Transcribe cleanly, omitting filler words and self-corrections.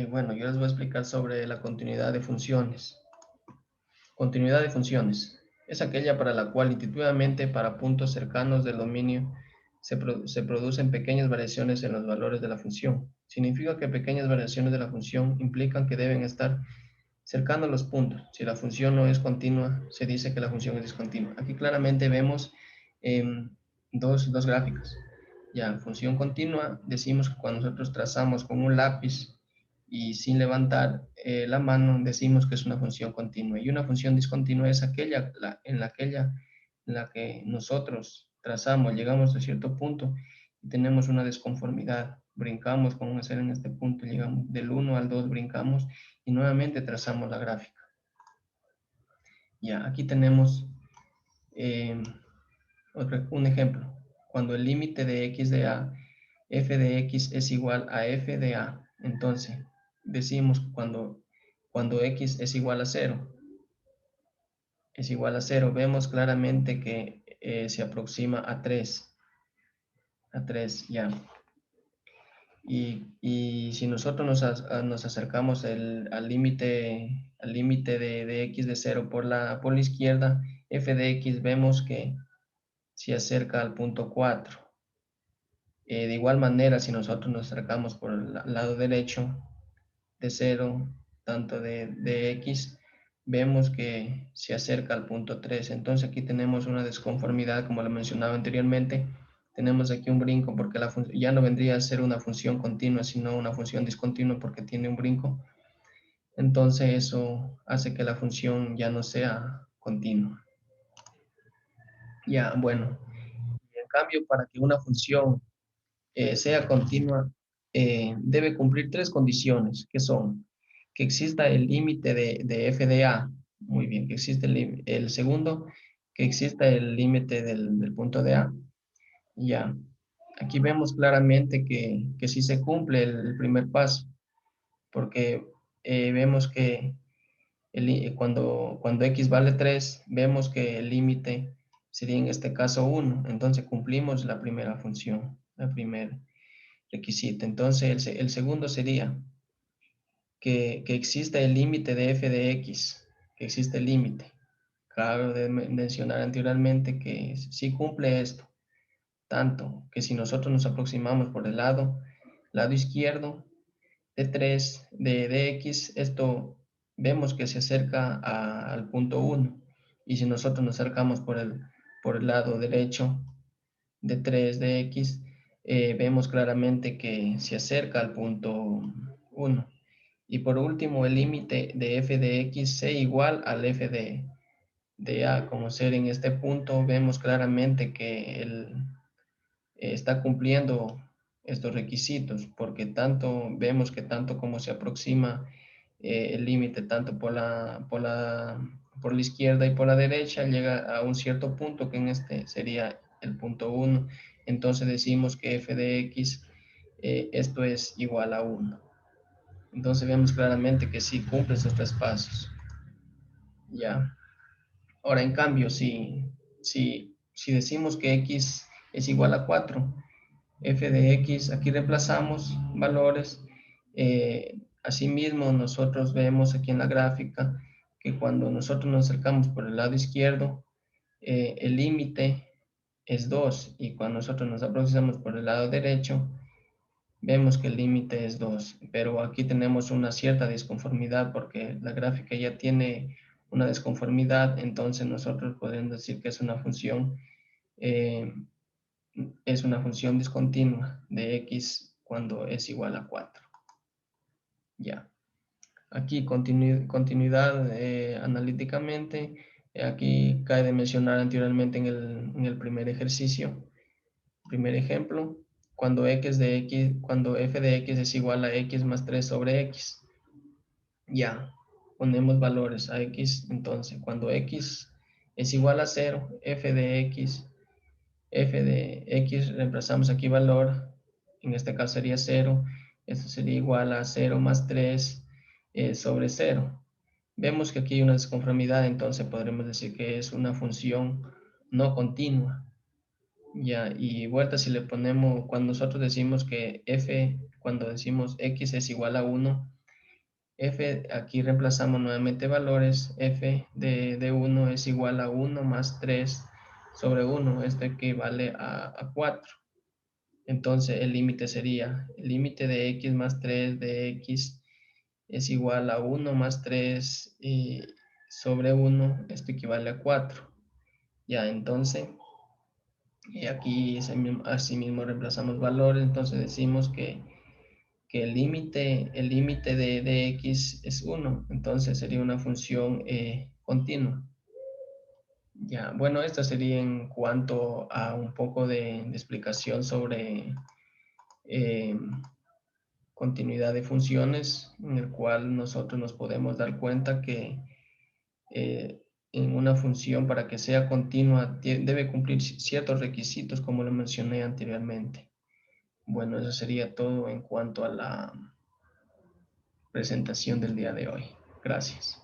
Bueno, yo les voy a explicar sobre la continuidad de funciones. Continuidad de funciones es aquella para la cual intuitivamente para puntos cercanos del dominio se producen pequeñas variaciones en los valores de la función. Significa que pequeñas variaciones de la función implican que deben estar cercanos a los puntos. Si la función no es continua, se dice que la función es discontinua. Aquí claramente vemos dos gráficos. Ya, función continua, decimos que cuando nosotros trazamos con un lápiz y sin levantar la mano, decimos que es una función continua. Y una función discontinua es aquella en la que nosotros trazamos, llegamos a cierto punto y tenemos una desconformidad. Brincamos con hacer en este punto, llegamos del 1 al 2, brincamos y nuevamente trazamos la gráfica. Ya, aquí tenemos eh, un ejemplo. Cuando el límite de x de a, f de x es igual a f de a, entonces decimos cuando x es igual a 0, vemos claramente que se aproxima a 3, ya. Y si nosotros nos acercamos al límite de x de 0 por la izquierda, f de x vemos que se acerca al punto 4. De igual manera, si nosotros nos acercamos por el lado derecho de 0, tanto de x, vemos que se acerca al punto 3. Entonces aquí tenemos una desconformidad, como lo mencionaba anteriormente. Tenemos aquí un brinco porque ya no vendría a ser una función continua, sino una función discontinua porque tiene un brinco. Entonces eso hace que la función ya no sea continua. Ya, bueno, en cambio, para que una función sea continua, debe cumplir tres condiciones, que son que exista el límite de f de a, muy bien, que existe el segundo, que exista el límite del punto de a, ya. Aquí vemos claramente que sí se cumple el primer paso, porque vemos que cuando x vale 3, vemos que el límite sería en este caso 1, entonces cumplimos la primera función, la primera requisito. Entonces, el segundo sería que exista el límite de f de x, que existe el límite. Cabe de mencionar anteriormente que sí cumple esto, tanto que si nosotros nos aproximamos por el lado izquierdo de 3 de x, esto vemos que se acerca al punto 1. Y si nosotros nos acercamos por el lado derecho de 3 de x, vemos claramente que se acerca al punto 1. Y por último, el límite de f de x sea igual al f de a, como ser en este punto, vemos claramente que él está cumpliendo estos requisitos, porque vemos que tanto como se aproxima el límite, tanto por la izquierda y por la derecha, llega a un cierto punto, que en este sería el punto 1. Entonces decimos que f de x, esto es igual a 1. Entonces vemos claramente que sí cumple esos tres pasos. Ya. Ahora, en cambio, si decimos que x es igual a 4, f de x, aquí reemplazamos valores. Asimismo, nosotros vemos aquí en la gráfica que cuando nosotros nos acercamos por el lado izquierdo, el límite es 2, y cuando nosotros nos aproximamos por el lado derecho, vemos que el límite es 2, pero aquí tenemos una cierta disconformidad porque la gráfica ya tiene una desconformidad, entonces nosotros podemos decir que eh, es una función discontinua de x cuando es igual a 4. Ya. Aquí continuidad analíticamente. Aquí cabe de mencionar anteriormente en el primer ejercicio, primer ejemplo, cuando f de x es igual a x más 3 sobre x. Ya, ponemos valores a x, entonces cuando x es igual a 0, f de x, reemplazamos aquí valor, en este caso sería 0, esto sería igual a 0 más 3 sobre 0. Vemos que aquí hay una desconformidad, entonces podremos decir que es una función no continua. Ya, y vuelta cuando nosotros decimos que cuando decimos x es igual a 1, f, aquí reemplazamos nuevamente valores, f de 1 es igual a 1 más 3 sobre 1, esto equivale a 4. Entonces el límite sería, el límite de x más 3 de x es igual a 1 más 3 sobre 1, esto equivale a 4. Ya, entonces, y aquí así mismo reemplazamos valores, entonces decimos que el límite de x es 1, entonces sería una función continua. Ya, bueno, esto sería en cuanto a un poco de explicación sobre eh, continuidad de funciones, en el cual nosotros nos podemos dar cuenta que eh, en una función, para que sea continua, debe cumplir ciertos requisitos, como lo mencioné anteriormente. Bueno, eso sería todo en cuanto a la presentación del día de hoy. Gracias.